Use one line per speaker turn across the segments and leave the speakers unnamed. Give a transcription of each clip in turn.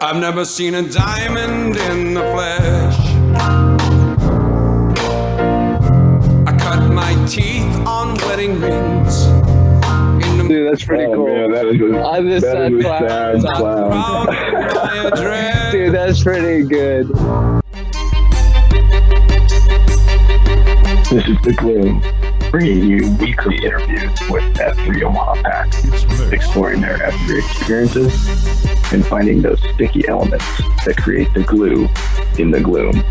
I've never seen a diamond in the flesh. I cut my teeth on wedding rings.
Dude, that's pretty cool.
Man, that is a sad clown.
Dude, that's pretty good.
This is The Gloom, bringing you weekly interviews with F3 Omaha PAX, exploring their F3 experiences and finding those sticky elements that create the glue in the gloom.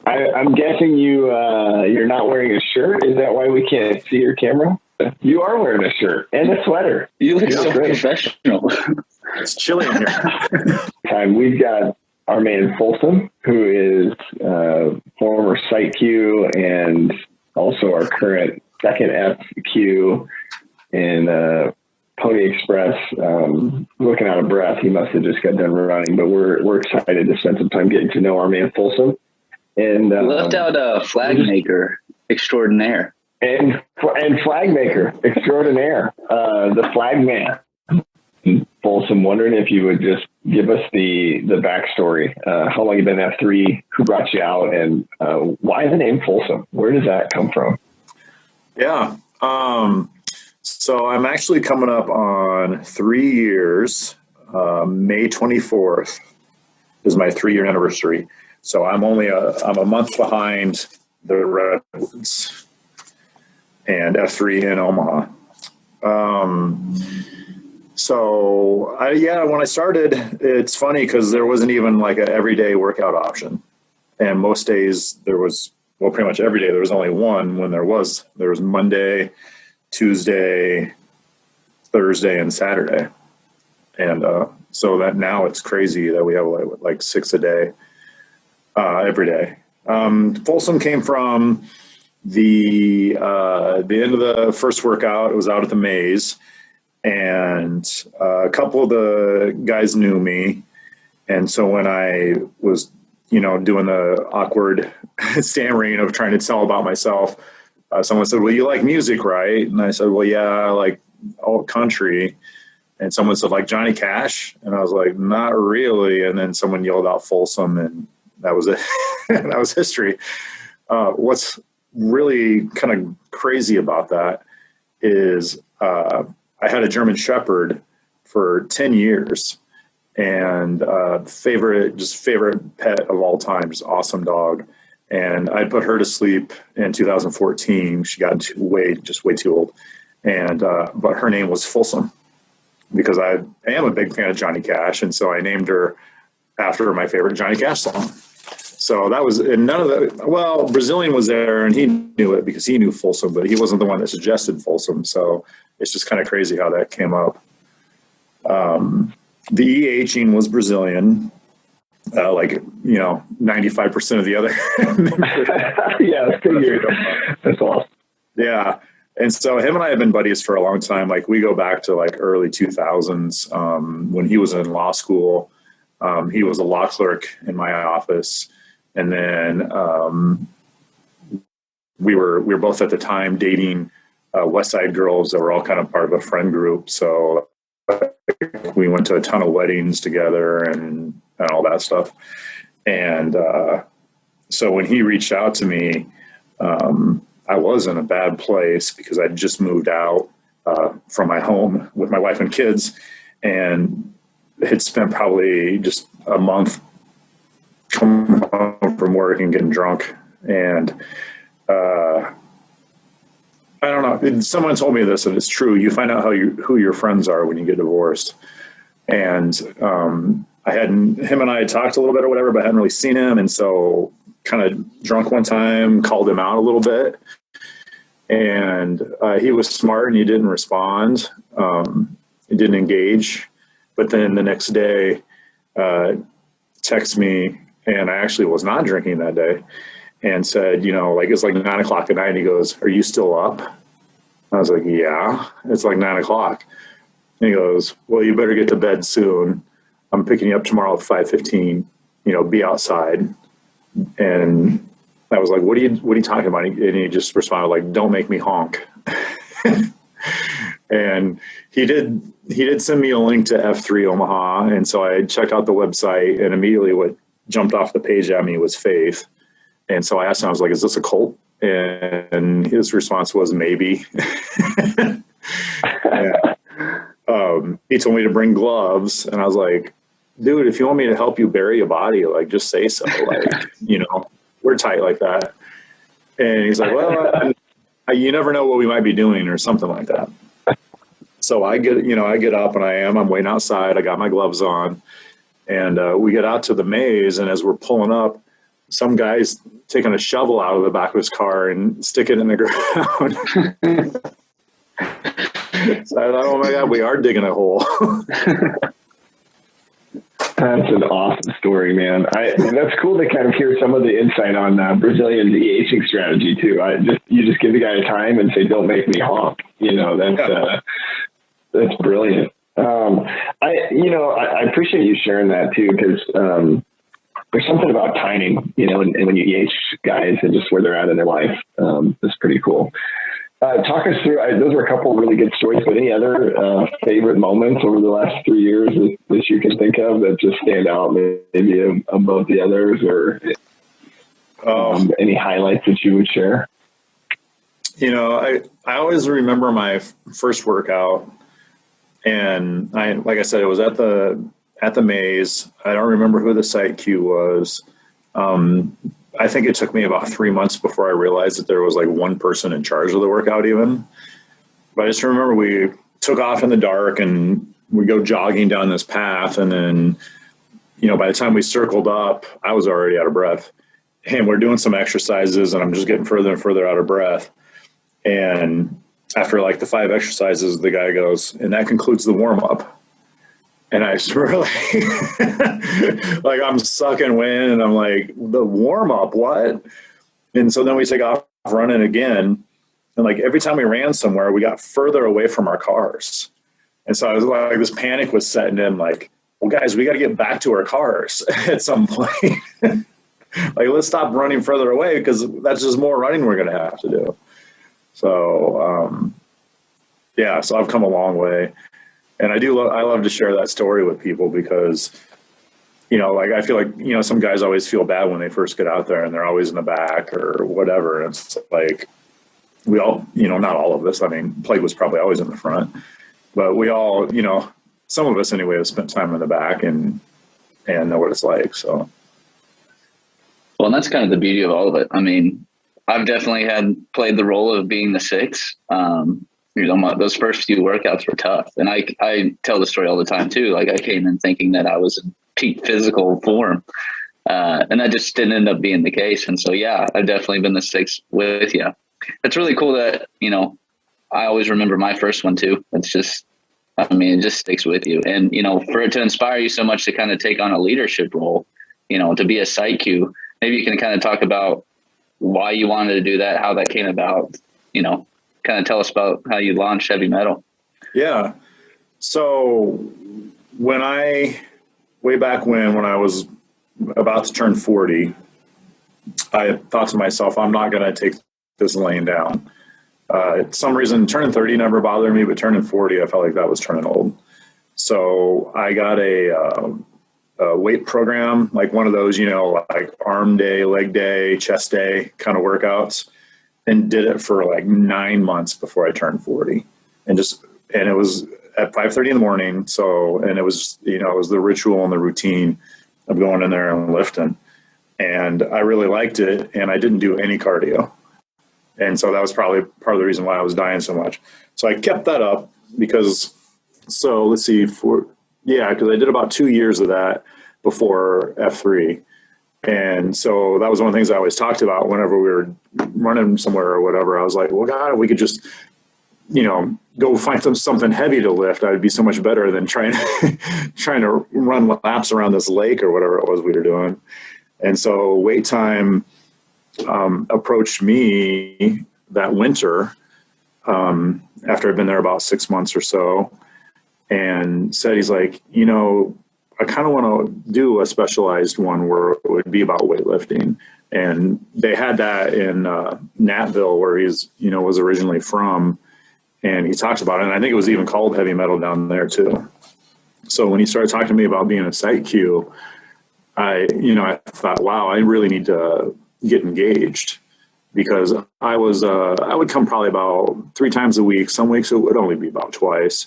I'm guessing you're not wearing a shirt. Is that why we can't see your camera? You are wearing a shirt and a sweater.
You look so professional.
It's chilly in here.
We've got our man Folsom, who is former Site Q and also our current second FQ in Pony Express. Looking out of breath, he must have just got done running, but we're excited to spend some time getting to know our man Folsom. And
left out flag maker extraordinaire
and flag maker extraordinaire, the flag man. Folsom, wondering if you would just give us the backstory. How long you've been F3, who brought you out, and why the name Folsom? Where does that come from?
Yeah. So I'm actually coming up on 3 years. May 24th is my 3-year anniversary. So I'm a month behind the Redwoods and F3 in Omaha. When I started, it's funny because there wasn't even like an everyday workout option. And most days pretty much every day there was only one. When there was Monday, Tuesday, Thursday, and Saturday. And so that now it's crazy that we have like 6 a day, every day. Folsom came from the end of the first workout. It was out at the maze. And a couple of the guys knew me. And so when I was, doing the awkward stammering of trying to tell about myself, someone said, well, you like music, right? And I said, well, yeah, I like all country. And someone said, like Johnny Cash? And I was like, not really. And then someone yelled out Folsom, and that was it. That was history. What's really kind of crazy about that is I had a German Shepherd for 10 years, and favorite pet of all time, just awesome dog. And I put her to sleep in 2014. She got way too old. And but her name was Folsom because I am a big fan of Johnny Cash, and so I named her after my favorite Johnny Cash song. So that was, and none of the, well, Brazilian was there and he knew it because he knew Folsom, but he wasn't the one that suggested Folsom. So it's just kind of crazy how that came up. The EA gene was Brazilian, 95% of the other.
Yeah, that's awesome.
Yeah. And so him and I have been buddies for a long time. Like we go back to like early 2000s when he was in law school. He was a law clerk in my office. And then we were both at the time dating West Side girls that were all kind of part of a friend group. So we went to a ton of weddings together and all that stuff. And so when he reached out to me, I was in a bad place because I'd just moved out from my home with my wife and kids and had spent probably just a month coming home from work and getting drunk. And I don't know. Someone told me this, and it's true. You find out who your friends are when you get divorced. And him and I had talked a little bit or whatever, but I hadn't really seen him. And so kind of drunk one time, called him out a little bit. And he was smart and he didn't respond. He didn't engage. But then the next day, texted me, and I actually was not drinking that day, and said, it's like 9 o'clock at night. And he goes, "Are you still up?" I was like, "Yeah, it's like 9 o'clock." And he goes, "Well, you better get to bed soon. I'm picking you up tomorrow at 5:15. Be outside." And I was like, "What are you talking about?" And he just responded like, "Don't make me honk." And he did send me a link to F3 Omaha. And so I checked out the website, and immediately what jumped off the page at me was Faith. And so I asked him, I was like, is this a cult? And his response was maybe. He told me to bring gloves, and I was like, dude, if you want me to help you bury a body, like, just say so. Like, we're tight like that. And he's like, well, you never know what we might be doing or something like that. So I get up and I'm waiting outside. I got my gloves on, and we get out to the maze. And as we're pulling up, some guy's taking a shovel out of the back of his car and stick it in the ground. So I thought, oh my God, we are digging a hole.
That's an awesome story, man. That's cool to kind of hear some of the insight on Brazilian de-aging strategy too. You just give the guy time and say, "Don't make me honk." That's brilliant. I appreciate you sharing that too, because there's something about timing, and when you age guys and just where they're at in their life, it's pretty cool. Talk us through, those were a couple of really good stories, but any other favorite moments over the last 3 years that you can think of that just stand out maybe above the others, or any highlights that you would share?
I always remember my first workout, and like I said, it was at the maze. I don't remember who the site Q was. I think it took me about 3 months before I realized that there was like one person in charge of the workout even. But I just remember we took off in the dark and we go jogging down this path. And then, by the time we circled up, I was already out of breath. And we're doing some exercises, and I'm just getting further and further out of breath. And after like the 5 exercises, the guy goes, and that concludes the warm up. And I swear, like I'm sucking wind, and I'm like, the warm up, what? And so then we take off running again. And like every time we ran somewhere, we got further away from our cars. And so I was like, this panic was setting in, like, well, guys, we got to get back to our cars at some point. Like, let's stop running further away, because that's just more running we're going to have to do. So, so I've come a long way. And I love to share that story with people, because, I feel like, some guys always feel bad when they first get out there and they're always in the back or whatever. And it's like, we all, not all of us, I mean, Plague was probably always in the front, but we all, some of us anyway have spent time in the back and know what it's like. So.
Well, and that's kind of the beauty of all of it. I mean, I've definitely played the role of being the 6. Those first few workouts were tough. And I tell the story all the time too. Like, I came in thinking that I was in peak physical form. And that just didn't end up being the case. And so, yeah, I've definitely been the 6 with you. It's really cool that, I always remember my first one too. It's just, it just sticks with you. And, for it to inspire you so much to kind of take on a leadership role, to be a site Q, maybe you can kind of talk about why you wanted to do that, how that came about, kind of tell us about how you launched Heavy Metal.
Yeah. So way back when I was about to turn 40, I thought to myself, I'm not going to take this laying down. Some reason turning 30 never bothered me, but turning 40, I felt like that was turning old. So I got a weight program, like one of those, like arm day, leg day, chest day kind of workouts, and did it for like 9 months before I turned 40. And it was at 5:30 in the morning. So, and it was, it was the ritual and the routine of going in there and lifting. And I really liked it. And I didn't do any cardio. And so that was probably part of the reason why I was dying so much. So I kept that up because let's see, because I did about 2 years of that before F3. And so that was one of the things I always talked about whenever we were running somewhere or whatever. I was like, well, God, if we could just, go find something heavy to lift, I'd be so much better than trying to run laps around this lake or whatever it was we were doing. And so Wait Time approached me that winter after I'd been there about 6 months or so, and said, he's like, I kind of want to do a specialized one where it would be about weightlifting. And they had that in Natville, where he's, was originally from. And he talked about it. And I think it was even called heavy metal down there too. So when he started talking to me about being a site Q, I thought, wow, I really need to get engaged, because I would come probably about 3 times a week. Some weeks it would only be about twice.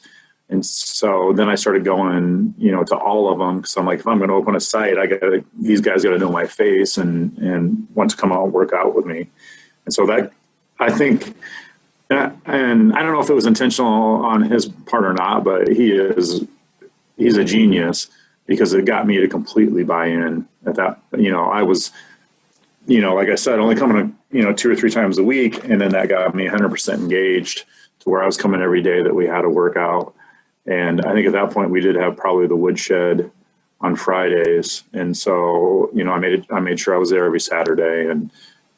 And so then I started going, to all of them. Because I'm like, if I'm going to open a site, these guys got to know my face and want to come out and work out with me. And so that, I think, and I don't know if it was intentional on his part or not, but he's a genius, because it got me to completely buy in at that. I was, like I said, only coming, 2 or 3 times a week. And then that got me 100% engaged to where I was coming every day that we had a workout. And I think at that point we did have probably the woodshed on Fridays. And so, I made sure I was there every Saturday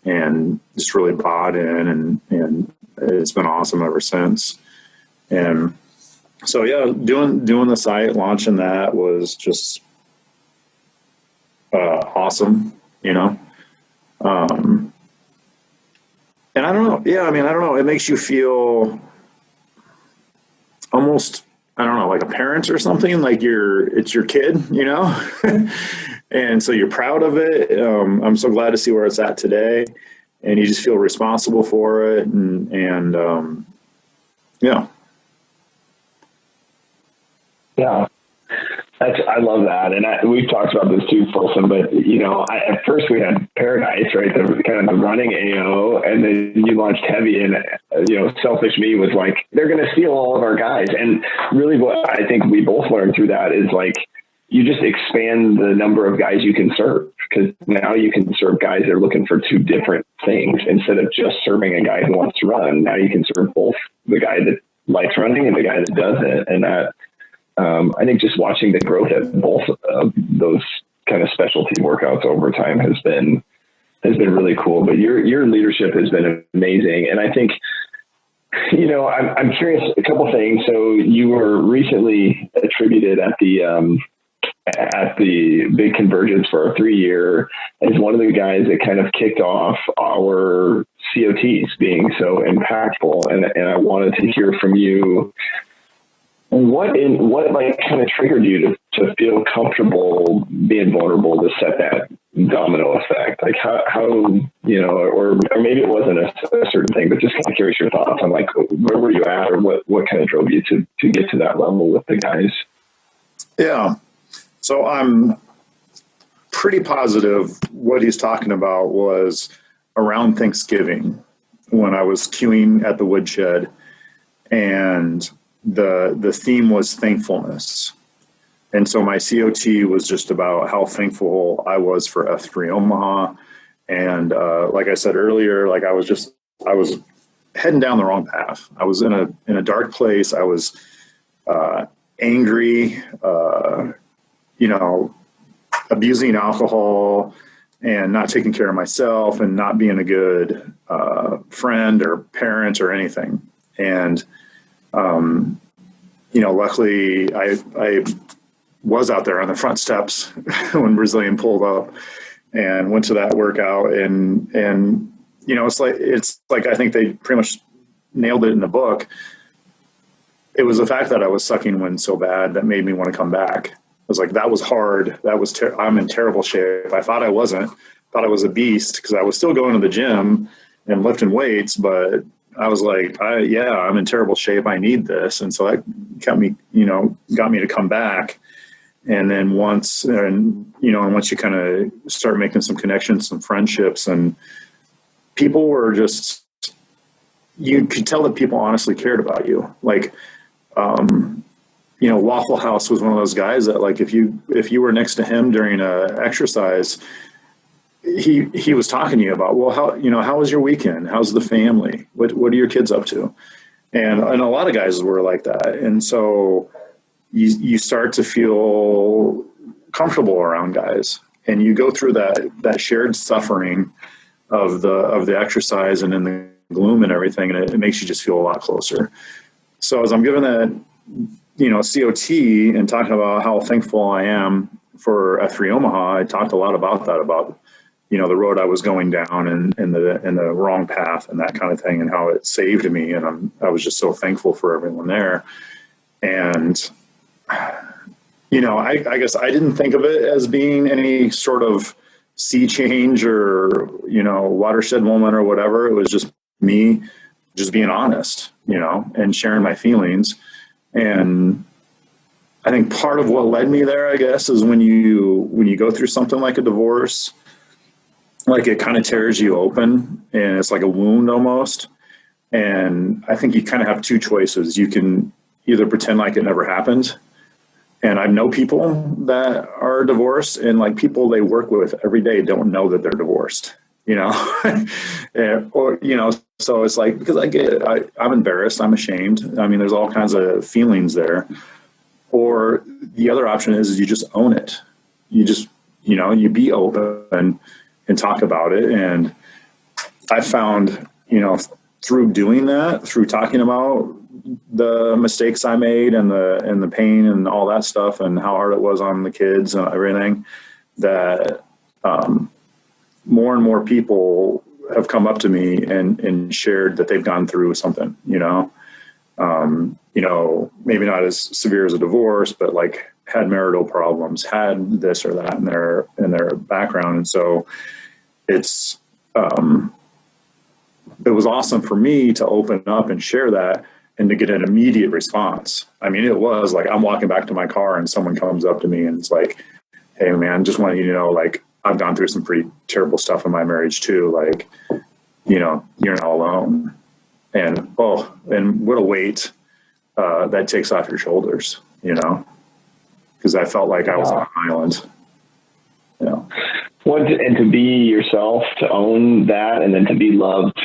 and just really bought in, and it's been awesome ever since. And so, yeah, doing the site, launching that was just awesome, and I don't know. Yeah. I don't know. It makes you feel almost, I don't know, like a parent or something, like it's your kid, and so you're proud of it. I'm so glad to see where it's at today, and you just feel responsible for it. And yeah.
Yeah. I love that. And we've talked about this too, Folsom, but at first we had Paradise, right? The kind of the running AO, and then you launched Heavy, and selfish me was like, they're going to steal all of our guys. And really what I think we both learned through that is like, you just expand the number of guys you can serve, because now you can serve guys that are looking for 2 different things instead of just serving a guy who wants to run. Now you can serve both the guy that likes running and the guy that doesn't. And that, I think just watching the growth at both of those kind of specialty workouts over time has been really cool. But your leadership has been amazing. And I think, I'm curious, a couple things. So you were recently attributed at the big convergence for our 3-year as one of the guys that kind of kicked off our COTs being so impactful. And I wanted to hear from you, what like kind of triggered you to feel comfortable being vulnerable to set that domino effect? Like how or maybe it wasn't a certain thing, but just kind of curious your thoughts on like, where were you at, or what kind of drove you to get to that level with the guys?
Yeah. So I'm pretty positive what he's talking about was around Thanksgiving when I was queuing at the woodshed, and the theme was thankfulness. And so my COT was just about how thankful I was for F3 Omaha. And like I said earlier, like I was heading down the wrong path. I was in a dark place. I was angry, abusing alcohol and not taking care of myself and not being a good friend or parent or anything. And luckily I was out there on the front steps when Brazilian pulled up and went to that workout. And it's like, I think they pretty much nailed it in the book. It was the fact that I was sucking wind so bad that made me want to come back. I was like, that was hard. I'm in terrible shape. I thought I wasn't, thought I was a beast because I was still going to the gym and lifting weights, but I was like, I'm in terrible shape. I need this. And so that got me to come back. And then once you kind of start making some connections, some friendships, and people were just, you could tell that people honestly cared about you. Like, Waffle House was one of those guys that, like, if you were next to him during a exercise, he was talking to you about, well, how was your weekend? How's the family? What are your kids up to? And a lot of guys were like that. And so you start to feel comfortable around guys, and you go through that shared suffering of the exercise and in the gloom and everything. And it makes you just feel a lot closer. So as I'm giving that, COT and talking about how thankful I am for F3 Omaha, I talked a lot about that, about, the road I was going down and in the wrong path and that kind of thing, and how it saved me. And I was just so thankful for everyone there. And, I guess I didn't think of it as being any sort of sea change or, watershed moment or whatever. It was just me just being honest, and sharing my feelings. And I think part of what led me there, I guess, is when you go through something like a divorce, like it kind of tears you open and it's like a wound almost. And I think you kind of have two choices. You can either pretend like it never happened. And I know people that are divorced, and like people they work with every day don't know that they're divorced, so it's like, because I get it, I'm embarrassed, I'm ashamed. I mean, there's all kinds of feelings there. Or the other option is you just own it. You just, you be open and talk about it. And I found, through doing that, through talking about the mistakes I made and the pain and all that stuff and how hard it was on the kids and everything, that more and more people have come up to me and shared that they've gone through something, maybe not as severe as a divorce, but like had marital problems, had this or that in their background. And so it was awesome for me to open up and share that and to get an immediate response. I mean, it was like, I'm walking back to my car and someone comes up to me and it's like, hey man, just wanted you to know, like, I've gone through some pretty terrible stuff in my marriage too. Like, you're not alone. And, and what a weight that takes off your shoulders, because I felt like I was on an island.
Well, and to be yourself, to own that, and then to be loved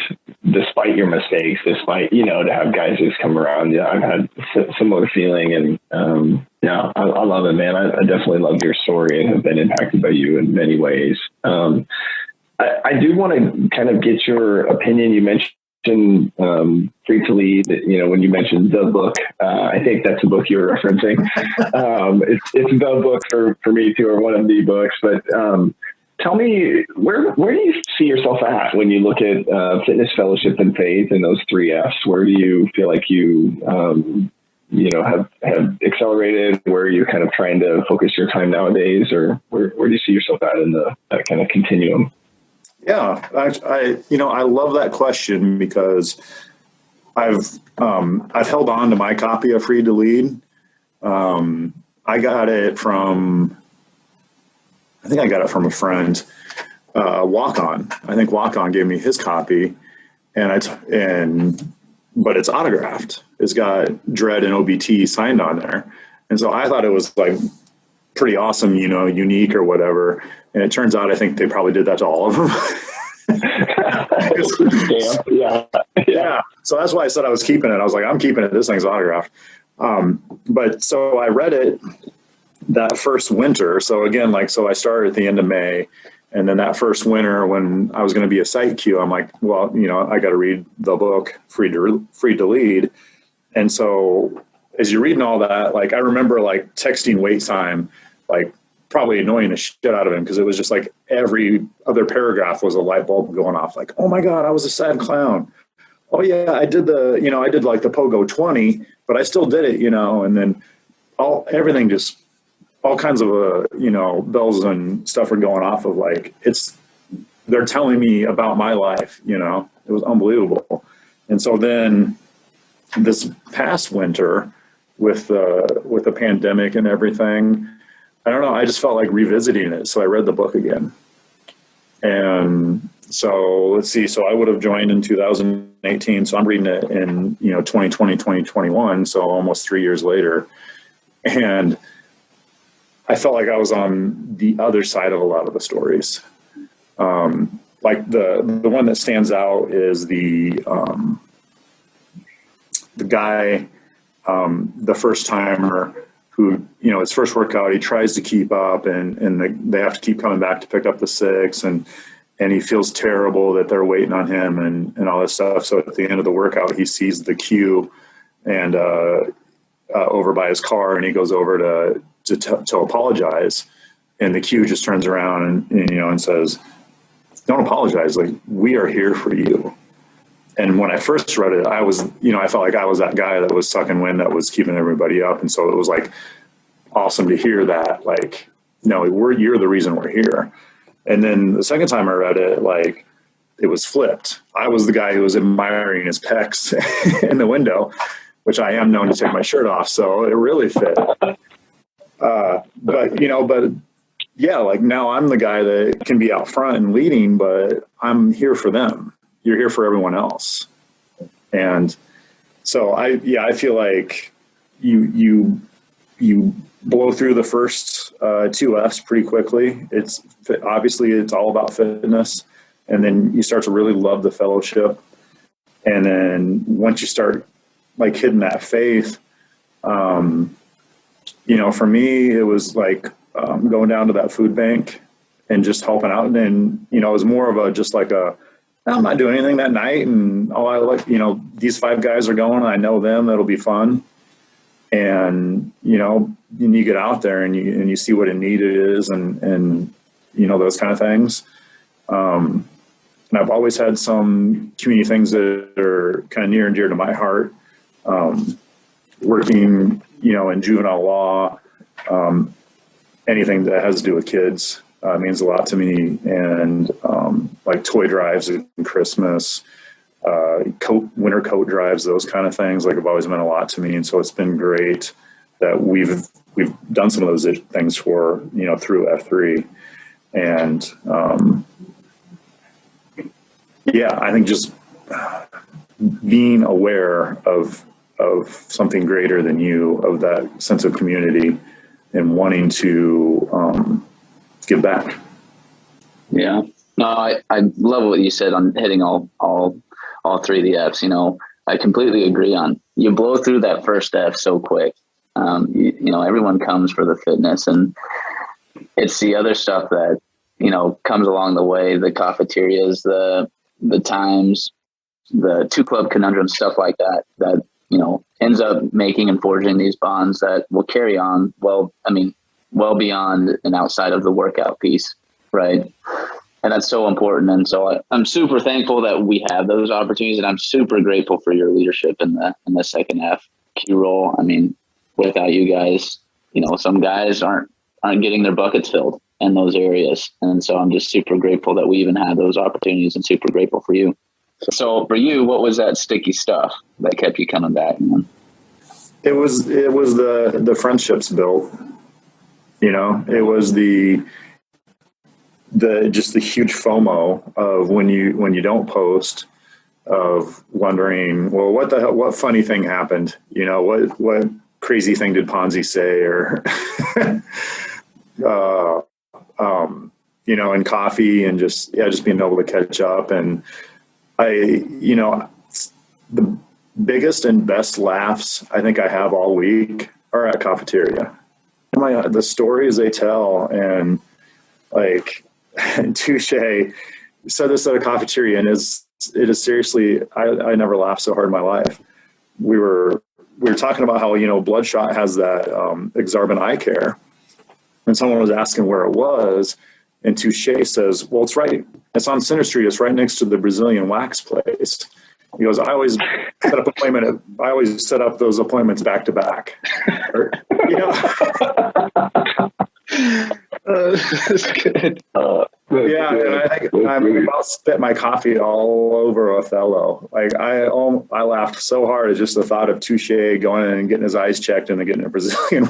despite your mistakes, despite, to have guys just come around. Yeah, I've had similar feeling, and I love it, man. I definitely love your story and have been impacted by you in many ways. I do want to kind of get your opinion. You mentioned Free to Lead, when you mentioned the book, I think that's the book you're referencing. It's the book for me too, or one of the books, but tell me, where do you see yourself at when you look at fitness, fellowship, and faith, and those 3 Fs? Where do you feel like you have accelerated? Where are you kind of trying to focus your time nowadays, or where do you see yourself at in that kind of continuum?
Yeah, I love that question, because I've held on to my copy of Free to Lead. I got it from a friend, Walk On. I think Walk On gave me his copy, but it's autographed. It's got Dredd and OBT signed on there, and so I thought it was like pretty awesome, unique or whatever. And it turns out I think they probably did that to all of them. Yeah. So that's why I said I was keeping it. I was like, I'm keeping it. This thing's autographed. But so I read it that first winter. So again, I started at the end of May, and then that first winter when I was going to be a site Q, I'm like, well, I got to read the book Free to Lead. And so as you're reading all that, I remember texting wait time, probably annoying the shit out of him, because it was just like every other paragraph was a light bulb going off. Like, oh my God, I was a sad clown. Oh yeah, I did the Pogo 20, but I still did it, and then everything just, all kinds of, bells and stuff are going off of they're telling me about my life, it was unbelievable. And so then this past winter with the pandemic and everything, I don't know, I just felt like revisiting it. So I read the book again. And so let's see. So I would have joined in 2018. So I'm reading it in, 2020, 2021. So almost 3 years later. And I felt like I was on the other side of a lot of the stories. The one that stands out is the guy, the first timer, who, his first workout, he tries to keep up and they have to keep coming back to pick up the 6, and he feels terrible that they're waiting on him and all this stuff. So at the end of the workout, he sees the queue and over by his car, and he goes over to apologize. And the queue just turns around and says, don't apologize. Like, we are here for you. And when I first read it, I was, I felt like I was that guy that was sucking wind, that was keeping everybody up. And so it was like awesome to hear that, like, no, you're the reason we're here. And then the second time I read it, like, it was flipped. I was the guy who was admiring his pecs in the window, which I am known to take my shirt off. So it really fit. But yeah, like, now I'm the guy that can be out front and leading, but I'm here for them. You're here for everyone else. And so I feel like you blow through the first 2 F's pretty quickly. It's all about fitness. And then you start to really love the fellowship. And then once you start like hitting that faith, for me, it was like going down to that food bank and just helping out. And, it was more of I'm not doing anything that night. And these 5 guys are going, and I know them, it'll be fun. And, you get out there and you see what a need it is and those kind of things. And I've always had some community things that are kind of near and dear to my heart. Working, in juvenile law, anything that has to do with kids means a lot to me. And like toy drives and Christmas, winter coat drives, those kind of things, like, have always meant a lot to me. And so it's been great that we've done some of those things for, through F3. And I think just being aware of something greater than you, of that sense of community, and wanting to give back.
Yeah. No, I love what you said on hitting all 3 of the F's. I completely agree on. You blow through that first F so quick. Everyone comes for the fitness, and it's the other stuff that, comes along the way, the cafeterias, the times, the 2 club conundrums, stuff like that ends up making and forging these bonds that will carry on well beyond and outside of the workout piece. Right. And that's so important. And so I'm super thankful that we have those opportunities, and I'm super grateful for your leadership in the second FQ role. I mean, without you guys, some guys aren't getting their buckets filled in those areas. And so I'm just super grateful that we even had those opportunities, and super grateful for you. So for you, what was that sticky stuff that kept you coming back?
It was the friendships built, it was the huge FOMO of when you don't post, of wondering, well, what the hell, what funny thing happened? What crazy thing did Ponzi say? Or, and coffee, and just being able to catch up. And the biggest and best laughs I think I have all week are at cafeteria. The stories they tell, and like, Touche said this at a cafeteria, and it is seriously, I never laughed so hard in my life. We were talking about how, Bloodshot has that Exarban eye care, and someone was asking where it was, and Touche says, well, it's on Center Street. It's right next to the Brazilian wax place. He goes, I always set up those appointments back to back.
That's good.
Yeah, and I think I'm about to spit my coffee all over Othello. Like, I laughed so hard at just the thought of Touche going in and getting his eyes checked and then getting a Brazilian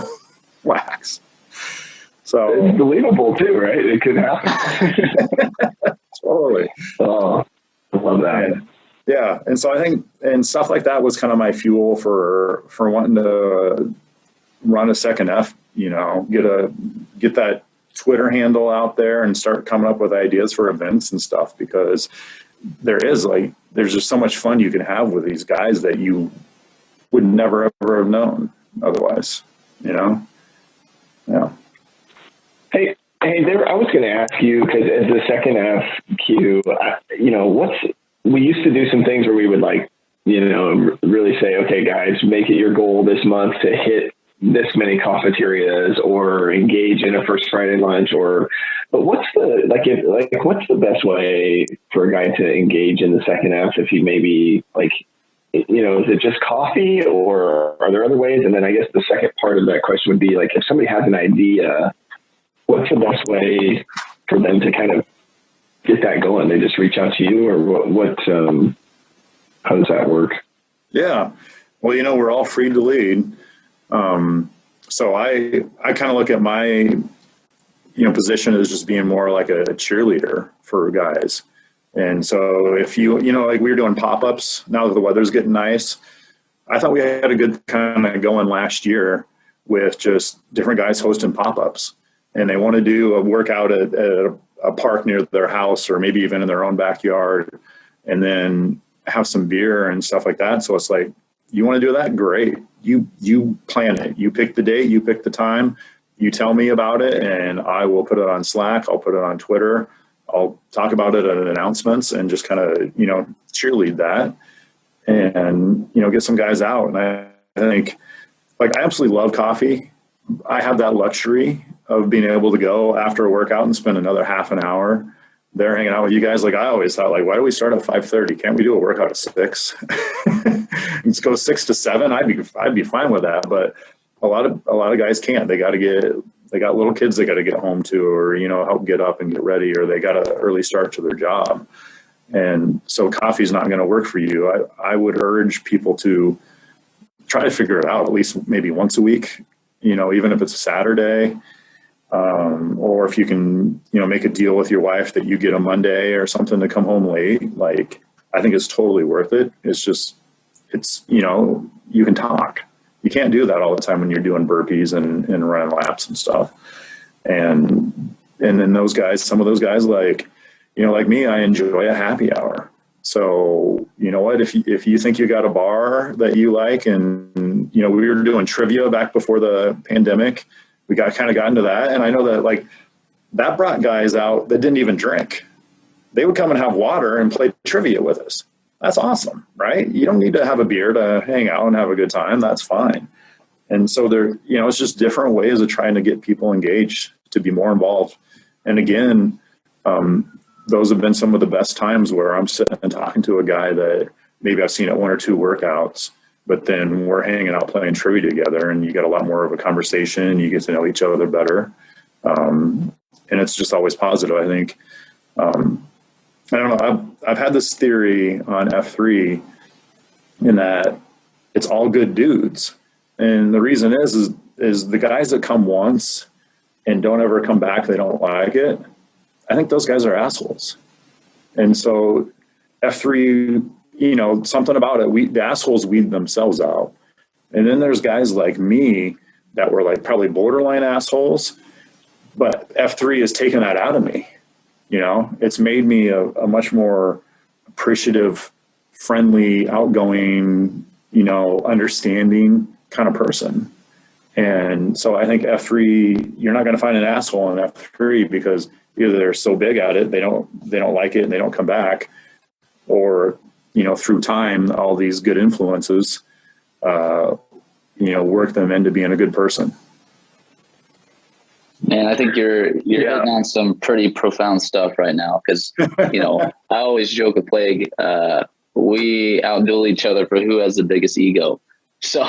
wax. So
it's believable too, right? It could happen.
Totally.
Oh, I love that.
Yeah, and so I think, and stuff like that was kind of my fuel for wanting to run a second F. Get that Twitter handle out there and start coming up with ideas for events and stuff, because there's just so much fun you can have with these guys that you would never ever have known otherwise. Yeah.
Hey, there. I was going to ask you, because as the second FQ, we used to do some things where we would really say, okay, guys, make it your goal this month to hit this many cafeterias or engage in a first Friday lunch, but what's the best way for a guy to engage in the second F if he maybe is it just coffee or are there other ways? And then I guess the second part of that question would be if somebody has an idea, what's the best way for them to kind of get that going? They just reach out to you, or how does that work?
Yeah. Well, we're all free to lead. So I kind of look at my, position as just being more like a cheerleader for guys. And so if we were doing pop-ups now that the weather's getting nice, I thought we had a good kind of going last year with just different guys hosting pop-ups, and they want to do a workout at a park near their house or maybe even in their own backyard, and then have some beer and stuff like that. So it's like, you want to do that? Great. You plan it. You pick the date, you pick the time, you tell me about it, and I will put it on Slack. I'll put it on Twitter. I'll talk about it at announcements and just kind of, cheerlead that and, get some guys out. And I think I absolutely love coffee. I have that luxury of being able to go after a workout and spend another half an hour there hanging out with you guys. I always thought, why do we start at 5:30? Can't we do a workout at 6? Let's go 6 to 7. I'd be fine with that. But a lot of guys can't. They got little kids they got to get home to, or, help get up and get ready, or they got an early start to their job. And so coffee's not going to work for you. I would urge people to try to figure it out at least maybe once a week, even if it's a Saturday. Or if you can, make a deal with your wife that you get a Monday or something to come home late, I think it's totally worth it. It's you can talk. You can't do that all the time when you're doing burpees and running laps and stuff. And then those guys, some of those guys, like me, I enjoy a happy hour. So, you know what, if you think you got a bar that you like, and, we were doing trivia back before the pandemic, we got into that. And I know that that brought guys out that didn't even drink. They would come and have water and play trivia with us. That's awesome, right? You don't need to have a beer to hang out and have a good time. That's fine. And so it's just different ways of trying to get people engaged to be more involved. And again, those have been some of the best times where I'm sitting and talking to a guy that maybe I've seen at 1 or 2 workouts, but then we're hanging out playing trivia together, and you get a lot more of a conversation. You get to know each other better. And it's just always positive, I think. I don't know. I've had this theory on F3 in that it's all good dudes. And the reason is the guys that come once and don't ever come back, they don't like it. I think those guys are assholes. And so F3, something about it, the assholes weed themselves out. And then there's guys like me that were probably borderline assholes, but F3 has taken that out of me. It's made me a much more appreciative, friendly, outgoing, understanding kind of person. And so I think F3, you're not going to find an asshole in F3 because either they're so big at it, they don't like it and they don't come back, or, through time, all these good influences, work them into being a good person.
Man, I think you're hitting on some pretty profound stuff right now, because, I always joke with Plague, we outduel each other for who has the biggest ego. So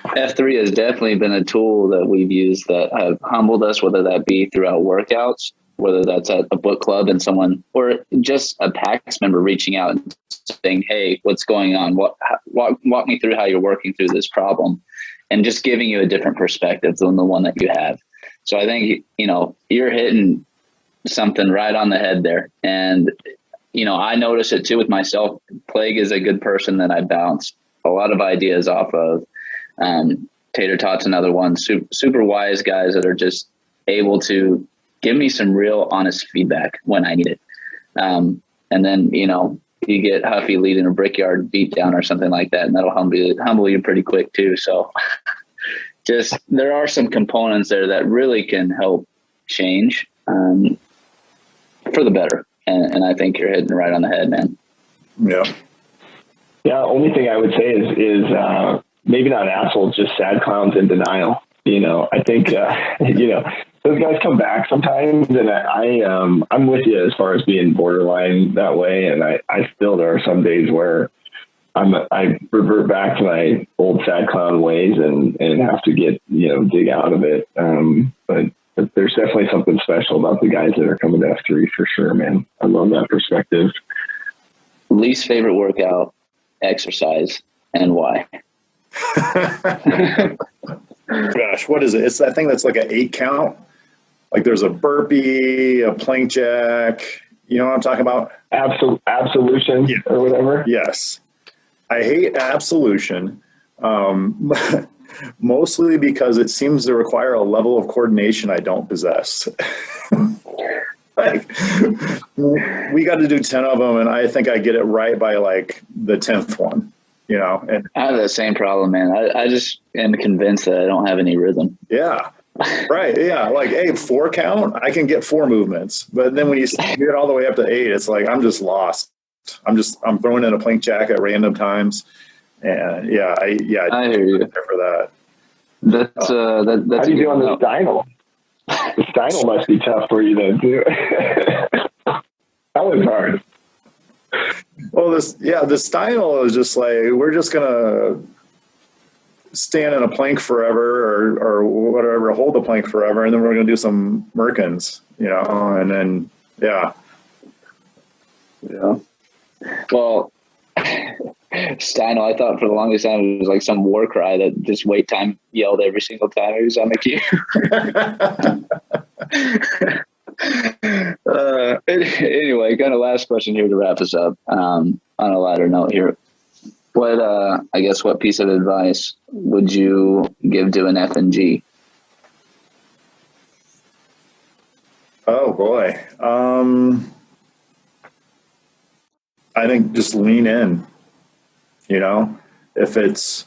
F3 has definitely been a tool that we've used that have humbled us, whether that be throughout workouts, whether that's at a book club and someone, or just a PAX member reaching out and saying, hey, what's going on? Walk me through how you're working through this problem, and just giving you a different perspective than the one that you have. So I think, you're hitting something right on the head there. And, I notice it too with myself. Plague is a good person that I bounce a lot of ideas off of. Tater Tot's another one. Super wise guys that are just able to give me some real honest feedback when I need it. And then, you get Huffy leading a brickyard beatdown or something like that, and that'll humble you pretty quick too. So just, there are some components there that really can help change for the better. And I think you're hitting right on the head, man.
Yeah.
Yeah. Only thing I would say is maybe not assholes, just sad clowns in denial. I think, those guys come back sometimes, and I'm with you as far as being borderline that way. And I still, there are some days where I revert back to my old sad clown ways and have to get, dig out of it. But there's definitely something special about the guys that are coming to F3 for sure, man. I love that perspective.
Least favorite workout, exercise, and why?
Gosh, what is it? It's that thing that's like an 8 count. Like there's a burpee, a plank jack. You know what I'm talking about?
Absolution or whatever.
Yes. I hate absolution, mostly because it seems to require a level of coordination I don't possess. Like, we got to do 10 of them, and I think I get it right by like the 10th one, And
I have the same problem, man. I just am convinced that I don't have any rhythm.
Yeah. Right. Yeah. Like, hey, 4 count, I can get 4 movements. But then when you get all the way up to 8, it's like, I'm just lost. I'm throwing in a plank jack at random times. And I
hear you
for that.
That's
how do you do on the stynal? The stynal must be tough for you then too. That was hard.
Well, the stynal is just like, we're just gonna stand in a plank forever or whatever, hold the plank forever, and then we're gonna do some merkins, and then yeah.
Well, Steinel, I thought for the longest time it was like some war cry that just wait time yelled every single time he was on the cue. Anyway, kind of last question here to wrap us up. On a lighter note here, what piece of advice would you give to an FNG?
Oh boy. I think just lean in, if it's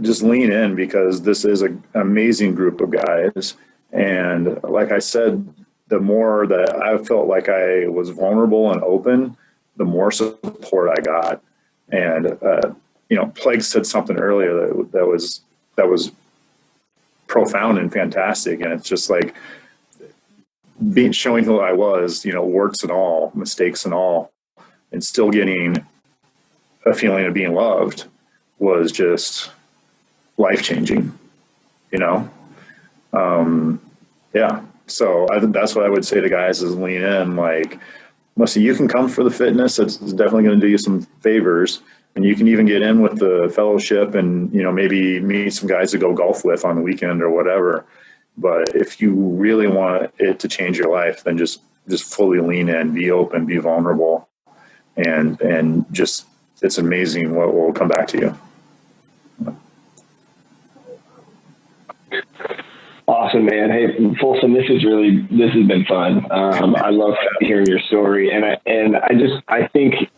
just lean in, because this is an amazing group of guys. And like I said, the more that I felt like I was vulnerable and open, the more support I got. And, Plague said something earlier that was profound and fantastic. And it's just like showing who I was, warts and all, mistakes and all, and still getting a feeling of being loved was just life-changing, So I think that's what I would say to guys is lean in. Like, listen, you can come for the fitness. It's definitely going to do you some favors. And you can even get in with the fellowship and, maybe meet some guys to go golf with on the weekend or whatever. But if you really want it to change your life, then just fully lean in, be open, be vulnerable. And just, it's amazing what will come back to you.
Awesome, man. Hey, Folsom, this has been fun. I love hearing your story. And I think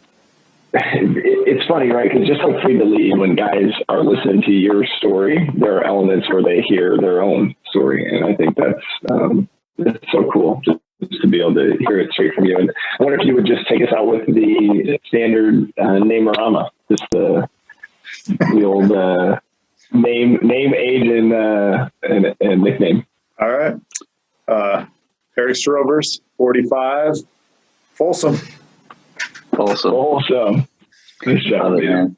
it's funny, right? Because just like Free to Lead, when guys are listening to your story, there are elements where they hear their own story. And I think that's so cool to be able to hear it straight from you. And I wonder if you would just take us out with the standard name-orama, just the old name, age, and nickname.
All right. Eric Strovers, 45, Folsom.
Folsom. Good job, man.